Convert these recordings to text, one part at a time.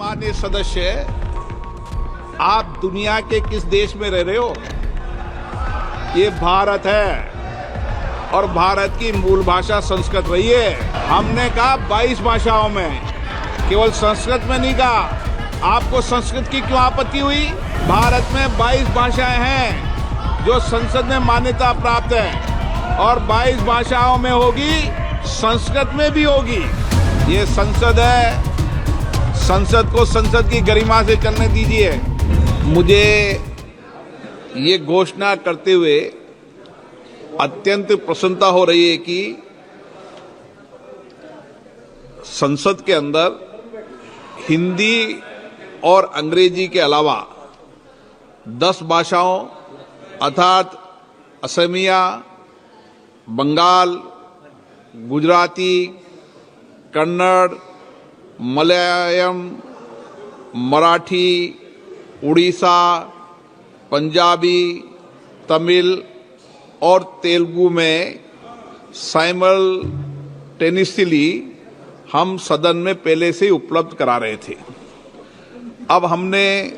माननीय सदस्य, आप दुनिया के किस देश में रह रहे हो? ये भारत है और भारत की मूल भाषा संस्कृत रही है। हमने कहा 22 भाषाओं में, केवल संस्कृत में नहीं कहा। आपको संस्कृत की क्यों आपत्ति हुई? भारत में 22 भाषाएं हैं जो संसद में मान्यता प्राप्त है और 22 भाषाओं में होगी, संस्कृत में भी होगी। ये संसद है, संसद को संसद की गरिमा से चलने दीजिए। मुझे ये घोषणा करते हुए अत्यंत प्रसन्नता हो रही है कि संसद के अंदर हिंदी और अंग्रेजी के अलावा 10 भाषाओं अर्थात असमिया, बंगाल, गुजराती, कन्नड़, मलयालम, मराठी, उड़ीसा, पंजाबी, तमिल और तेलुगु में साइमल्टेनियसली हम सदन में पहले से ही उपलब्ध करा रहे थे। अब हमने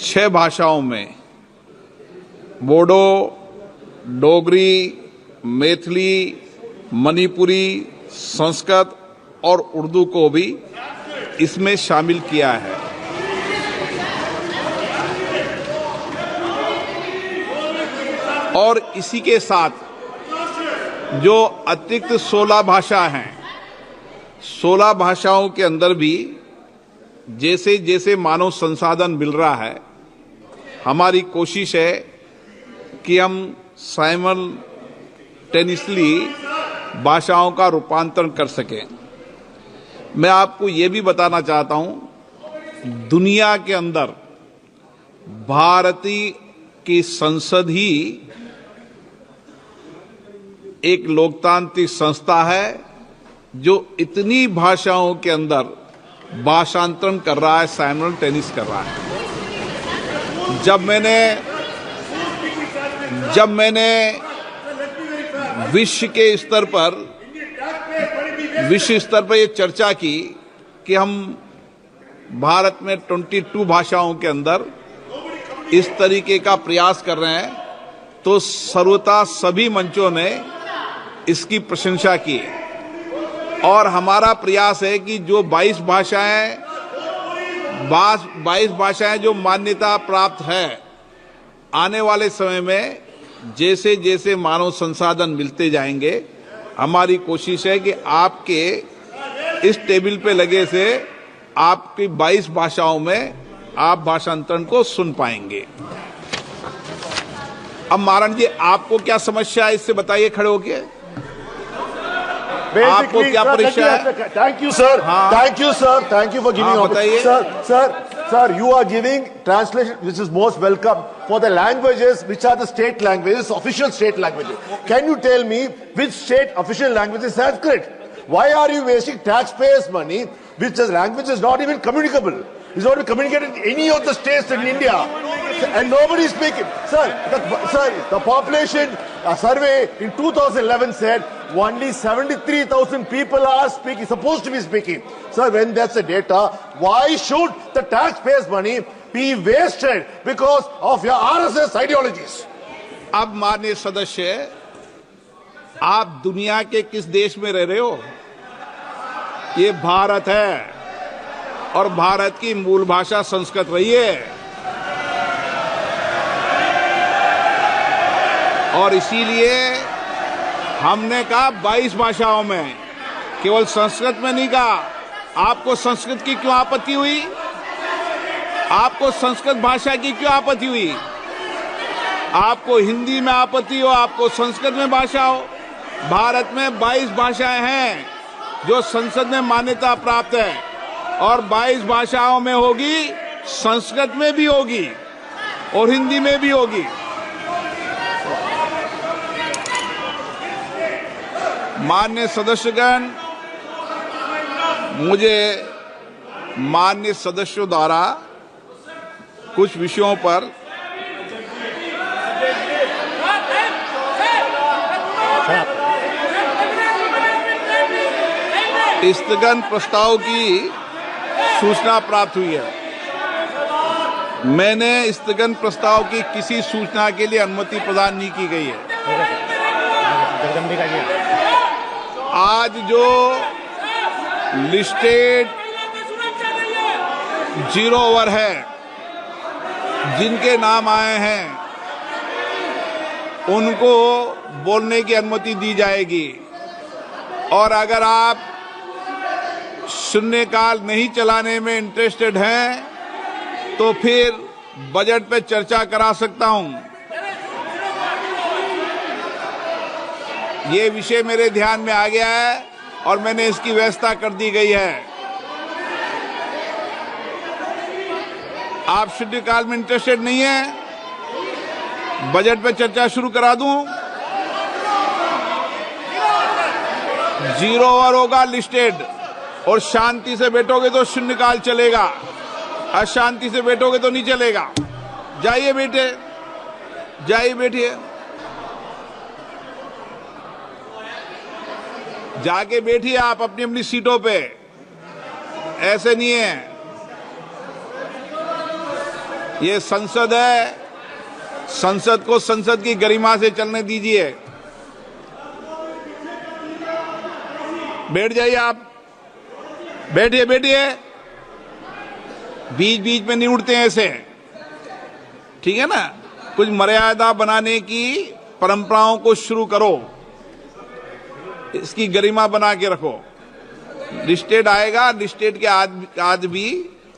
6 भाषाओं में बोडो, डोगरी, मैथिली, मणिपुरी, संस्कृत और उर्दू को भी इसमें शामिल किया है। और इसी के साथ जो अतिरिक्त 16 भाषा हैं, 16 भाषाओं के अंदर भी जैसे जैसे मानव संसाधन मिल रहा है, हमारी कोशिश है कि हम साइमल्टेनियसली भाषाओं का रूपांतरण कर सकें। मैं आपको ये भी बताना चाहता हूं, दुनिया के अंदर भारतीय की संसद ही एक लोकतांत्रिक संस्था है जो इतनी भाषाओं के अंदर भाषांतरण कर रहा है, साइमल्टेनियस कर रहा है। जब मैंने विश्व स्तर पर ये चर्चा की कि हम भारत में 22 भाषाओं के अंदर इस तरीके का प्रयास कर रहे हैं, तो सर्वथा सभी मंचों ने इसकी प्रशंसा की। और हमारा प्रयास है कि जो 22 भाषाएं जो मान्यता प्राप्त है, आने वाले समय में जैसे जैसे मानव संसाधन मिलते जाएंगे, हमारी कोशिश है कि आपके इस टेबल पे लगे से आपकी 22 भाषाओं में आप भाषांतरण को सुन पाएंगे। अब मारण जी, आपको क्या समस्या है, इससे बताइए खड़े होके। आपको क्या परेशानी है? Thank you sir, thank you sir, thank you for giving. बताइए Sir, you are giving translation which is most welcome for the languages which are the state languages, official state languages. Can you tell me which state official language is Sanskrit? Why are you wasting taxpayers' money, which is language is not even communicable? It's not even communicated in any of the states in India, and nobody is speaking. Sir, the population survey in 2011 said only 73,000 people are speaking, supposed to be speaking. Sir, when that's the data, why should the taxpayers' money be wasted because of your RSS ideologies? अब माननीय सदस्य, आप दुनिया के किस देश में रह रहे हो? ये भारत है और भारत की मूल भाषा संस्कृत रही है। और इसीलिए हमने कहा 22 भाषाओं में, केवल संस्कृत में नहीं कहा। आपको संस्कृत की क्यों आपत्ति हुई? आपको संस्कृत भाषा की क्यों आपत्ति हुई? आपको हिंदी में आपत्ति हो, आपको संस्कृत में भाषा हो। भारत में 22 भाषाएं हैं जो संसद में मान्यता प्राप्त है और 22 भाषाओं में होगी, संस्कृत में भी होगी और हिंदी में भी होगी। माननीय सदस्यगण, मुझे माननीय सदस्यों द्वारा कुछ विषयों पर स्थगन प्रस्ताव की सूचना प्राप्त हुई है। मैंने स्थगन प्रस्ताव की किसी सूचना के लिए अनुमति प्रदान नहीं की गई है। आज जो लिस्टेड 0 ओवर है, जिनके नाम आए हैं, उनको बोलने की अनुमति दी जाएगी। और अगर आप शून्यकाल नहीं चलाने में इंटरेस्टेड हैं तो फिर बजट पे चर्चा करा सकता हूं। ये विषय मेरे ध्यान में आ गया है और मैंने इसकी व्यवस्था कर दी गई है। आप शून्यकाल में इंटरेस्टेड नहीं है, बजट पे चर्चा शुरू करा दूं। 0 ओवर होगा लिस्टेड, और शांति से बैठोगे तो शून्यकाल चलेगा, अशांति से बैठोगे तो नहीं चलेगा। जाइए बेटे, जाइए बैठिए, जाके बैठिए आप अपनी अपनी सीटों पे। ऐसे नहीं है, ये संसद है, संसद को संसद की गरिमा से चलने दीजिए। बैठ जाइए आप, बैठिए बैठिए, बीच बीच में नहीं उठते हैं ऐसे, ठीक है ना। कुछ मर्यादा बनाने की परंपराओं को शुरू करो, इसकी गरिमा बना के रखो। लिस्टेड आएगा, लिस्टेड के आज भी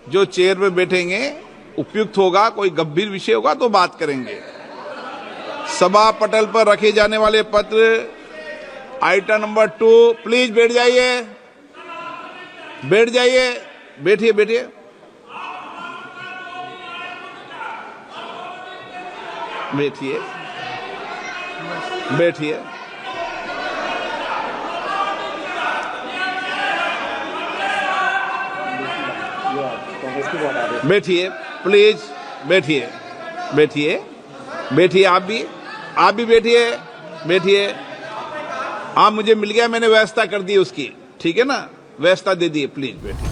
जो चेयर पे बैठेंगे उपयुक्त होगा, कोई गंभीर विषय होगा तो बात करेंगे। सभा पटल पर रखे जाने वाले पत्र आइटम नंबर 2, प्लीज बैठ जाइए, बैठ जाइए, बैठिए बैठिए, बैठिए बैठिए, बैठिए प्लीज, बैठिए बैठिए बैठिए, आप भी बैठिए बैठिए। हाँ, मुझे मिल गया, मैंने व्यवस्था कर दी उसकी, ठीक है ना, व्यवस्था दे दी, प्लीज बैठिए।